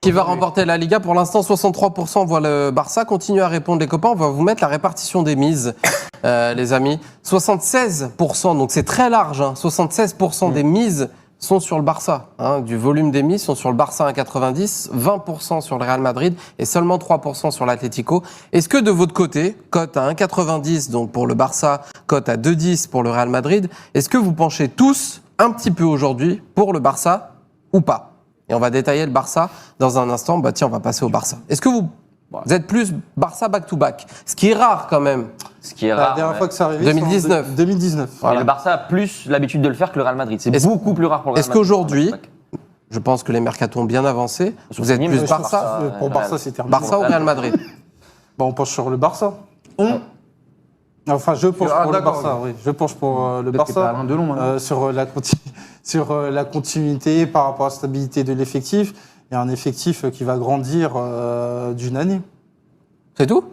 Qui va remporter la Liga? Pour l'instant, 63% voient le Barça. Continuez à répondre, les copains. On va vous mettre la répartition des mises, les amis. 76%, donc c'est très large. 76% des mises sont sur le Barça. Du volume des mises sont sur le Barça à 1,90, 20% sur le Real Madrid et seulement 3% sur l'Atlético. Est-ce que de votre côté, cote à 1,90 donc pour le Barça, cote à 2,10 pour le Real Madrid, est-ce que vous penchez tous un petit peu aujourd'hui pour le Barça ou pas? Et on va détailler le Barça dans un instant. Tiens, on va passer au Barça. Est-ce que vous êtes plus Barça back-to-back? Ce qui est rare quand même. Ce qui est rare. La dernière fois que ça arrivait, 2019. 2019. Voilà. Et le Barça a plus l'habitude de le faire que le Real Madrid. C'est beaucoup plus rare pour le Real Madrid. Est-ce qu'aujourd'hui, je pense que les mercatos ont bien avancé, vous êtes plus Barça? Pour Barça, c'est terminé. Barça ou Real Madrid? On penche sur le Barça. Enfin, je penche pour le Barça, oui. Je penche pour le Barça. Sur la continuité par rapport à la stabilité de l'effectif. Il y a un effectif qui va grandir d'une année. C'est tout?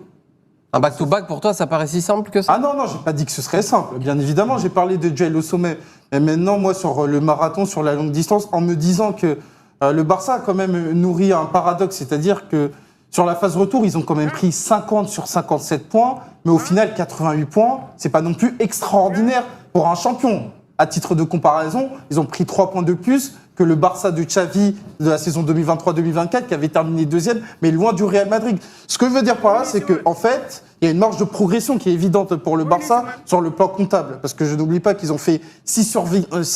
Un back-to-back pour toi, ça paraît si simple que ça? Ah non, j'ai pas dit que ce serait simple. Bien évidemment, j'ai parlé de duel au sommet. Mais maintenant, moi, sur le marathon, sur la longue distance, en me disant que le Barça a quand même nourri un paradoxe, c'est-à-dire que sur la phase retour, ils ont quand même pris 50 sur 57 points, mais au final, 88 points, c'est pas non plus extraordinaire pour un champion. À titre de comparaison, ils ont pris 3 points de plus que le Barça de Xavi de la saison 2023-2024 qui avait terminé deuxième, mais loin du Real Madrid. Ce que je veux dire par là, c'est qu'en fait, il y a une marge de progression qui est évidente pour le Barça sur le plan comptable. Parce que je n'oublie pas qu'ils ont fait 6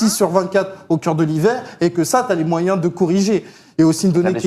sur 24 au cœur de l'hiver et que ça, tu as les moyens de corriger. Et aussi une donnée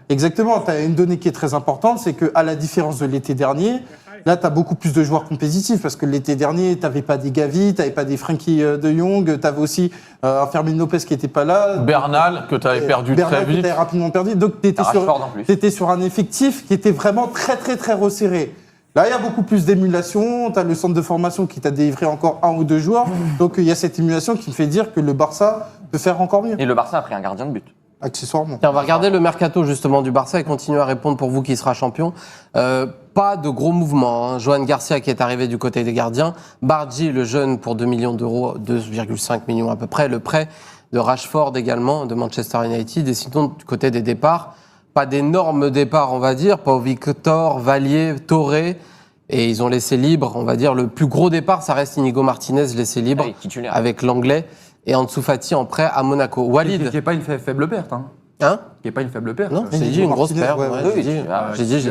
Exactement, tu as une donnée qui est très importante, c'est qu'à la différence de l'été dernier, là, tu as beaucoup plus de joueurs compétitifs parce que l'été dernier, tu n'avais pas des Gavi, tu n'avais pas des Frenkie de Jong, tu avais aussi un Fermin Lopez qui n'était pas là. Bernal, que tu avais perdu très vite. Que tu avais rapidement perdu. Donc, tu étais sur un effectif qui était vraiment très, très, très resserré. Là, il y a beaucoup plus d'émulation. Tu as le centre de formation qui t'a délivré encore 1 ou 2 joueurs. Donc, il y a cette émulation qui me fait dire que le Barça peut faire encore mieux. Et le Barça a pris un gardien de but. Accessoirement. Tiens, on va regarder le mercato justement du Barça et continuer à répondre pour vous qui sera champion. Pas de gros mouvements. Johan Garcia qui est arrivé du côté des gardiens. Bardi, le jeune, pour 2 millions d'euros, 2,5 millions à peu près. Le prêt de Rashford également, de Manchester United. Et sinon, du côté des départs, pas d'énormes départs, on va dire. Pas Victor, Valier, Touré. Et ils ont laissé libre, on va dire, le plus gros départ, ça reste Inigo Martinez, laissé libre, avec l'anglais. Et Ansu Fati en prêt à Monaco. Walid. Qui n'est pas une faible perte. Qui n'est pas une faible perte. Non, j'ai dit une grosse perte. J'ai dit.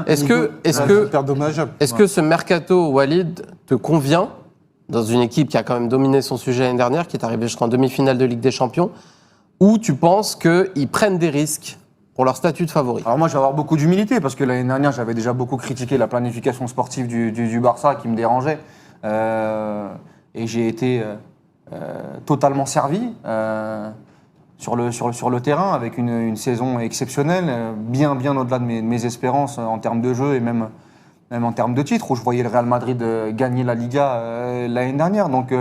Est-ce que ce mercato, Walid, te convient dans une équipe qui a quand même dominé son sujet l'année dernière, qui est arrivée jusqu'en demi-finale de Ligue des Champions, ou tu penses qu'ils prennent des risques pour leur statut de favori? Alors moi, je vais avoir beaucoup d'humilité parce que l'année dernière, j'avais déjà beaucoup critiqué la planification sportive du Barça qui me dérangeait. Et j'ai été totalement servi sur le terrain avec une saison exceptionnelle, bien au-delà de mes espérances en termes de jeu et même en termes de titres, où je voyais le Real Madrid gagner la Liga l'année dernière. Donc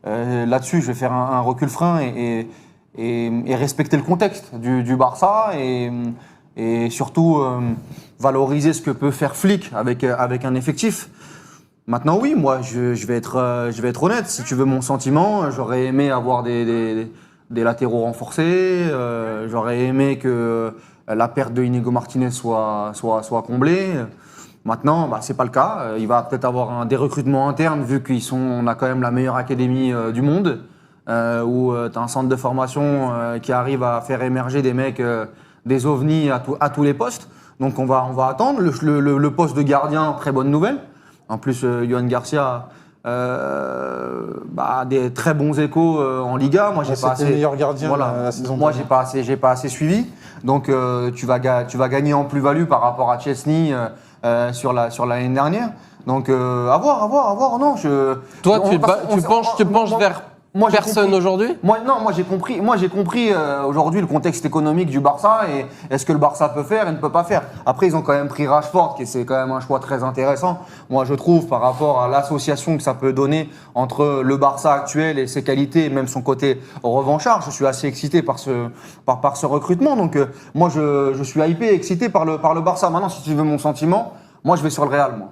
là-dessus, je vais faire un recul-frein et respecter le contexte du Barça et surtout valoriser ce que peut faire Flick avec un effectif. Maintenant, oui, moi, je vais être honnête. Si tu veux mon sentiment, j'aurais aimé avoir des latéraux renforcés. J'aurais aimé que la perte de Inigo Martinez soit comblée. Maintenant, c'est pas le cas. Il va peut-être avoir des recrutements internes vu qu'on a quand même la meilleure académie du monde, où tu as un centre de formation qui arrive à faire émerger des mecs, des ovnis à tous les postes. Donc on va attendre. Le poste de gardien, très bonne nouvelle. En plus, Johan Garcia des très bons échos en Liga. Moi, j'ai pas assez. C'était le meilleur gardien la saison Moi, j'ai pas assez suivi. Donc, tu vas gagner en plus-value par rapport à Chesney sur l'année dernière. Donc, à voir. Non, Toi, tu penches vers personne aujourd'hui? Moi, j'ai compris aujourd'hui le contexte économique du Barça et est-ce que le Barça peut faire et ne peut pas faire. Après, ils ont quand même pris Rashford, qui c'est quand même un choix très intéressant. Moi, je trouve, par rapport à l'association que ça peut donner entre le Barça actuel et ses qualités, et même son côté revanchard, je suis assez excité par ce recrutement. Donc, moi, je suis hypé, excité par le Barça. Maintenant, si tu veux mon sentiment, moi, je vais sur le Real, moi.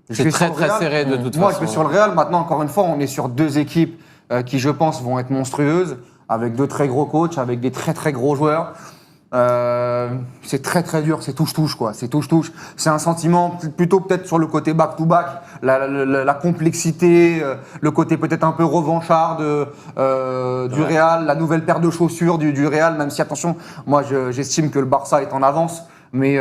C'est très serré de toute façon. Moi, je vais sur le Real. Maintenant, encore une fois, on est sur 2 équipes qui, je pense, vont être monstrueuses, avec 2 très gros coachs, avec des très très gros joueurs. c'est très très dur, c'est touche-touche quoi, c'est touche-touche. C'est un sentiment plutôt peut-être sur le côté back-to-back, la complexité, le côté peut-être un peu revanchard du Real, la nouvelle paire de chaussures du Real, même si attention, moi j'estime que le Barça est en avance, mais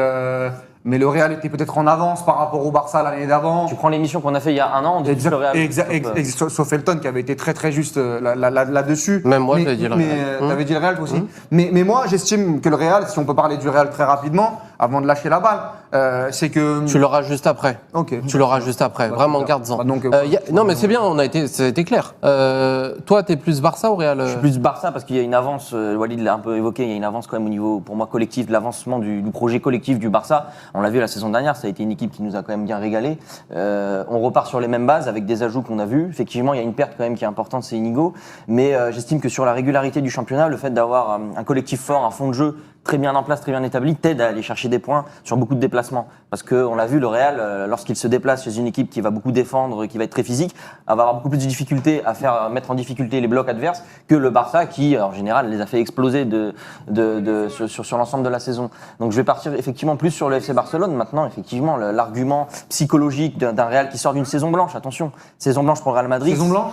le Real était peut-être en avance par rapport au Barça l'année d'avant. Tu prends l'émission qu'on a fait il y a un an, on dit que le Real. Sauf Elton qui avait été très très juste là-dessus. Même moi, j'avais dit le Real. T'avais dit le Real toi aussi. Mais moi, j'estime que le Real, si on peut parler du Real très rapidement, avant de lâcher la balle, c'est que. Tu l'auras juste après. Ok. Tu l'auras juste après. Vraiment, garde-en. Bah, donc, non, mais c'est bien, ça a été clair. Toi, t'es plus Barça ou Real Je suis plus Barça parce qu'il y a une avance, Walid l'a un peu évoqué, il y a une avance quand même au niveau, pour moi, collectif, de l'avancement du projet collectif du Barça. On l'a vu la saison dernière, ça a été une équipe qui nous a quand même bien régalé. On repart sur les mêmes bases avec des ajouts qu'on a vus. Effectivement, il y a une perte quand même qui est importante, c'est Inigo. Mais j'estime que sur la régularité du championnat, le fait d'avoir un collectif fort, un fond de jeu très bien en place, très bien établi, t'aide à aller chercher des points sur beaucoup de déplacements. Parce qu'on l'a vu, le Real, lorsqu'il se déplace chez une équipe qui va beaucoup défendre, qui va être très physique, va avoir beaucoup plus de difficultés à faire mettre en difficulté les blocs adverses que le Barça qui, en général, les a fait exploser sur l'ensemble de la saison. Donc je vais partir effectivement plus sur le FC Barcelone. Maintenant, effectivement, l'argument psychologique d'un Real qui sort d'une saison blanche, attention, saison blanche pour le Real Madrid. Saison blanche.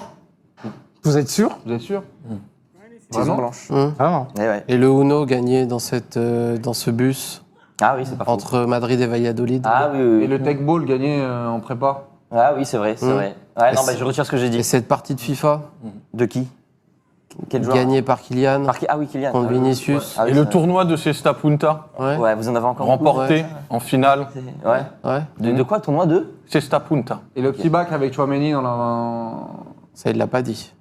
Vous êtes sûr? Vous êtes sûr? Saison blanche. Ah non. Et ouais. Et le Uno gagné dans ce bus Ah oui, c'est pas faux. entre Madrid et Valladolid. Ah oui, oui, oui. Et le Tech Ball gagné en prépa. Ah oui, c'est vrai, c'est vrai. Ouais, non, bah, je retire ce que j'ai Et dit. cette partie de FIFA De qui? Quel joueur? gagnée par Kylian Ah oui, Kylian. contre Ah oui. Vinicius. Ah oui, Et c'est le vrai. tournoi de Cesta Punta, Ouais. Vous en avez encore beaucoup. remporté en finale. Ouais. Ouais. De quoi, tournoi 2? Cesta Punta. Et le petit bac avec Chouameni dans la. Ça, il l'a pas dit.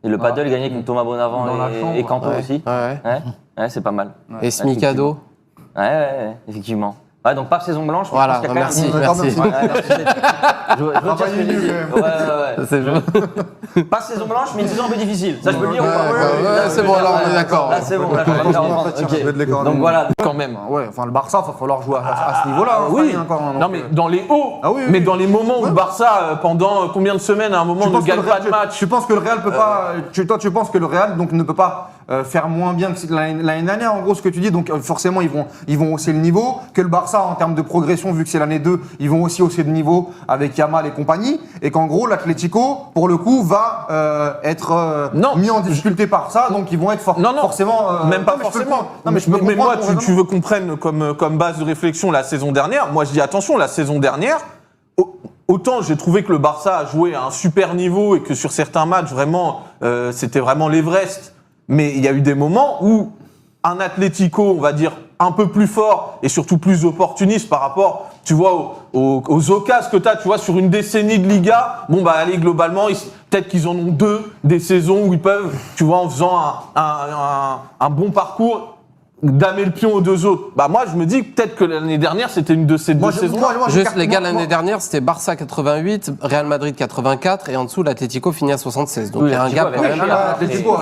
Et le paddle gagné contre Thomas Bonavent Dans la chambre. et Canto Ouais. aussi. Ouais. Ouais, c'est pas mal. Et Smikado. Ouais, effectivement. Ouais, donc pas saison blanche. mais Voilà, je pense qu'il y a merci, quand même merci. Ouais, je retire ce que j'ai dit. Ouais. C'est bon. Pas saison blanche, mais une saison un peu difficile. Ça, je peux le dire ou pas? ouais, c'est bon, là, on est d'accord. Là, c'est bon. Là, je vais pas reprendre. Je vais te les Ok. coordonner. Donc voilà. Quand même. Ouais, enfin le Barça, il va falloir jouer à ce niveau-là. hein, Oui, Fanny, encore, hein, non donc, mais dans les hauts, Ah oui, oui, mais oui. dans les moments où le Barça, pendant combien de semaines, à un moment, Tu ne penses que gagne le pas Real- de match. Tu penses que le Real peut pas. Tu penses que le Real donc ne peut pas faire moins bien que l'année dernière, en gros, ce que tu dis. Donc forcément, ils vont hausser le niveau. Que le Barça, en termes de progression, vu que c'est l'année 2, ils vont aussi hausser de niveau avec Yamal et compagnie. Et qu'en gros, l'Atlético, pour le coup, va être Non. mis en difficulté par ça. Donc ils vont être Non, non, forcément. même pas non, mais je peux le forcément. comprendre. Non, mais je peux mais moi, comprendre tu veux qu'on prenne comme base de réflexion la saison dernière. Moi, je dis attention, la saison dernière, autant j'ai trouvé que le Barça a joué à un super niveau et que sur certains matchs, vraiment, c'était vraiment l'Everest. Mais il y a eu des moments où un Atlético, on va dire, un peu plus fort et surtout plus opportuniste par rapport, tu vois, aux occasions que tu as, tu vois, sur une décennie de Liga. Bon, bah, allez, globalement, peut-être qu'ils en ont 2 des saisons où ils peuvent, tu vois, en faisant un bon parcours, damer le pion aux 2 autres. Bah, moi, je me dis peut-être que l'année dernière, c'était une de ces 2 saisons. Juste, les gars, l'année dernière, c'était Barça 88, Real Madrid 84, et en dessous, l'Atlético finit à 76. Donc, il y a un gap quand même. L'Atlético